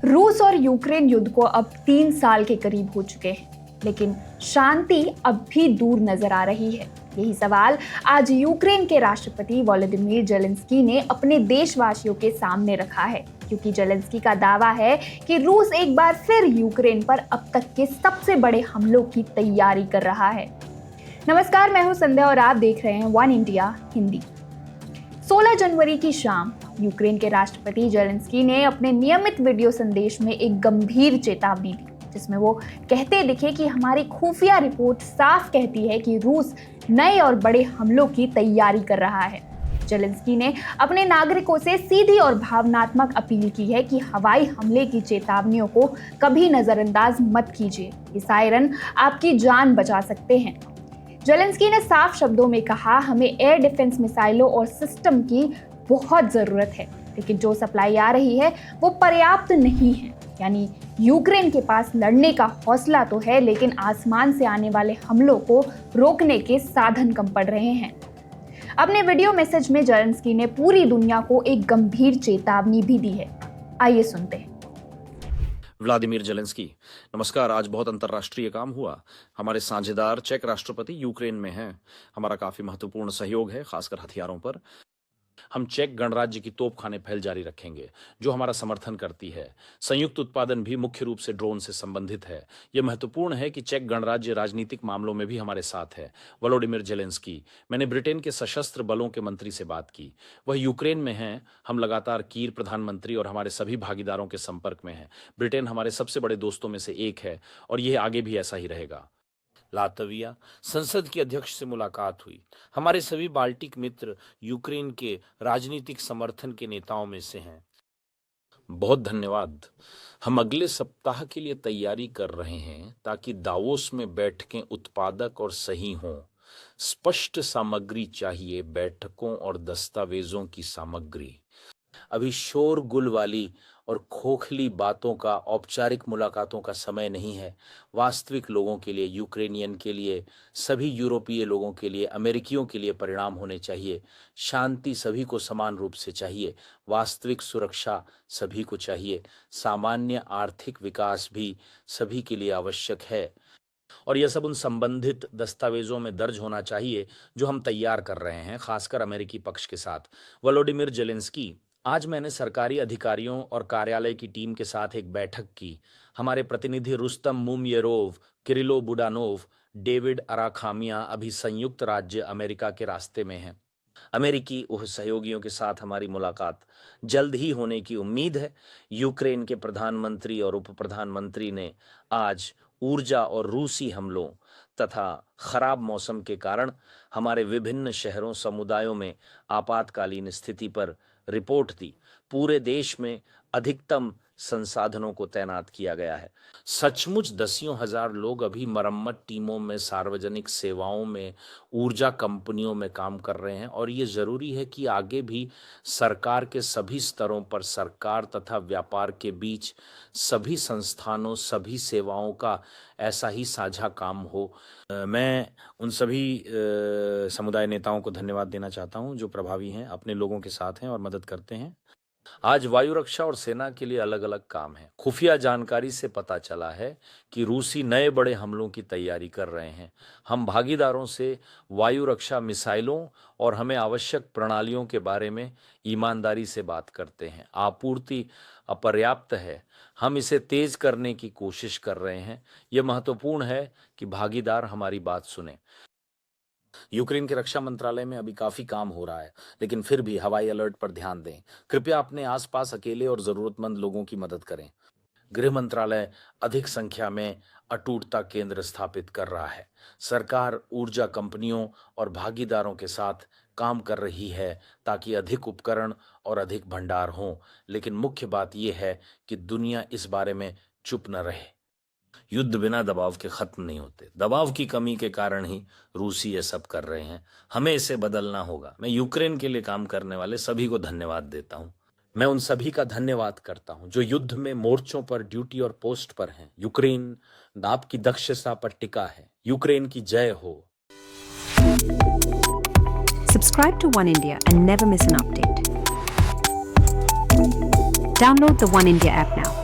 रूस और यूक्रेन युद्ध को अब 3 साल के करीब हो चुके हैं, लेकिन शांति अब भी दूर नजर आ रही है। यही सवाल आज यूक्रेन के राष्ट्रपति वोलोदिमीर जेलेंस्की ने अपने देशवासियों के सामने रखा है, क्योंकि जेलेंस्की का दावा है कि रूस एक बार फिर यूक्रेन पर अब तक के सबसे बड़े हमलों की तैयारी कर रहा है। नमस्कार, मैं हूं संध्या और आप देख रहे हैं वन इंडिया हिंदी। 16 जनवरी की शाम यूक्रेन के राष्ट्रपति जेलेंस्की ने अपने नियमित वीडियो संदेश में एक गंभीर चेतावनी दी, जिसमें वो कहते दिखे कि हमारी खुफिया रिपोर्ट साफ कहती है कि रूस नए और बड़े हमलों की तैयारी कर रहा है। जेलेंस्की ने अपने नागरिकों से सीधी और भावनात्मक अपील की है कि हवाई हमले की चेतावनियों को कभी नजरअंदाज मत कीजिए। ये सायरन आपकी जान बचा सकते हैं। जेलेंस्की ने साफ शब्दों में कहा, हमें एयर डिफेंस मिसाइलों और सिस्टम की बहुत ज़रूरत है, लेकिन जो सप्लाई आ रही है वो पर्याप्त नहीं है। यानी यूक्रेन के पास लड़ने का हौसला तो है, लेकिन आसमान से आने वाले हमलों को रोकने के साधन कम पड़ रहे हैं। अपने वीडियो मैसेज में जेलेंस्की ने पूरी दुनिया को एक गंभीर चेतावनी भी दी है। आइए सुनते हैं। व्लादिमीर जेलेंस्की, नमस्कार। आज बहुत अंतर्राष्ट्रीय काम हुआ। हमारे साझेदार चेक राष्ट्रपति यूक्रेन में हैं। हमारा काफी महत्वपूर्ण सहयोग है, खासकर हथियारों पर। हम चेक गणराज्य की तोपखाने पहल जारी रखेंगे, जो हमारा समर्थन करती है। संयुक्त उत्पादन भी मुख्य रूप से ड्रोन से संबंधित है। यह महत्वपूर्ण है कि चेक गणराज्य राजनीतिक मामलों में भी हमारे साथ है। वोलोडिमिर जेलेंस्की, मैंने ब्रिटेन के सशस्त्र बलों के मंत्री से बात की। वह यूक्रेन में हैं। हम लगातार कीर प्रधानमंत्री और हमारे सभी भागीदारों के संपर्क में हैं। ब्रिटेन हमारे सबसे बड़े दोस्तों में से एक है और यह आगे भी ऐसा ही रहेगा। लातविया संसद की अध्यक्ष से मुलाकात हुई। हमारे सभी बाल्टिक मित्र यूक्रेन के राजनीतिक समर्थन के नेताओं में से हैं। बहुत धन्यवाद। हम अगले सप्ताह के लिए तैयारी कर रहे हैं ताकि दावोस में बैठकें उत्पादक और सही हों। स्पष्ट सामग्री चाहिए, बैठकों और दस्तावेजों की सामग्री। अभी शोरगुल वाली और खोखली बातों का, औपचारिक मुलाकातों का समय नहीं है। वास्तविक लोगों के लिए, यूक्रेनियन के लिए, सभी यूरोपीय लोगों के लिए, अमेरिकियों के लिए परिणाम होने चाहिए। शांति सभी को समान रूप से चाहिए। वास्तविक सुरक्षा सभी को चाहिए। सामान्य आर्थिक विकास भी सभी के लिए आवश्यक है। और यह सब उन संबंधित दस्तावेजों में दर्ज होना चाहिए जो हम तैयार कर रहे हैं, खासकर अमेरिकी पक्ष के साथ। वोलोडिमिर जेलेंस्की, आज मैंने सरकारी अधिकारियों और कार्यालय की टीम के साथ एक बैठक की। हमारे प्रतिनिधि रुस्तम मुमयरोव, किरिलो बुडानोव, डेविड अराखामिया अभी संयुक्त राज्य अमेरिका के रास्ते में हैं। अमेरिकी सहयोगियों के साथ हमारी मुलाकात जल्द ही होने की उम्मीद है। यूक्रेन के प्रधानमंत्री और उप प्रधानमंत्री ने आज ऊर्जा और रूसी हमलों तथा खराब मौसम के कारण हमारे विभिन्न शहरों, समुदायों में आपातकालीन स्थिति पर रिपोर्ट दी। पूरे देश में अधिकतम संसाधनों को तैनात किया गया है। सचमुच दसियों हजार लोग अभी मरम्मत टीमों में, सार्वजनिक सेवाओं में, ऊर्जा कंपनियों में काम कर रहे हैं और ये जरूरी है कि आगे भी सरकार के सभी स्तरों पर, सरकार तथा व्यापार के बीच, सभी संस्थानों, सभी सेवाओं का ऐसा ही साझा काम हो। मैं उन सभी समुदाय नेताओं को धन्यवाद देना चाहता हूं जो प्रभावी हैं, अपने लोगों के साथ हैं और मदद करते हैं। आज वायु रक्षा और सेना के लिए अलग अलग काम है। खुफिया जानकारी से पता चला है कि रूसी नए बड़े हमलों की तैयारी कर रहे हैं। हम भागीदारों से वायु रक्षा मिसाइलों और हमें आवश्यक प्रणालियों के बारे में ईमानदारी से बात करते हैं। आपूर्ति अपर्याप्त है, हम इसे तेज करने की कोशिश कर रहे हैं। यह महत्वपूर्ण है कि भागीदार हमारी बात सुने। यूक्रेन के रक्षा मंत्रालय में अभी काफी काम हो रहा है, लेकिन फिर भी हवाई अलर्ट पर ध्यान दें। कृपया अपने आसपास अकेले और जरूरतमंद लोगों की मदद करें। गृह मंत्रालय अधिक संख्या में अटूटता केंद्र स्थापित कर रहा है। सरकार ऊर्जा कंपनियों और भागीदारों के साथ काम कर रही है ताकि अधिक उपकरण और अधिक भंडार हों। लेकिन मुख्य बात यह है कि दुनिया इस बारे में चुप न रहे। युद्ध बिना दबाव के खत्म नहीं होते। दबाव की कमी के कारण ही रूसी ये सब कर रहे हैं। हमें इसे बदलना होगा। मैं यूक्रेन के लिए काम करने वाले सभी को धन्यवाद देता हूं। मैं उन सभी का धन्यवाद करता हूं जो युद्ध में मोर्चों पर ड्यूटी और पोस्ट पर हैं। यूक्रेन आपकी दक्षता पर टिका है। यूक्रेन की जय हो। Subscribe to One India and never miss an update. Download the One India app now.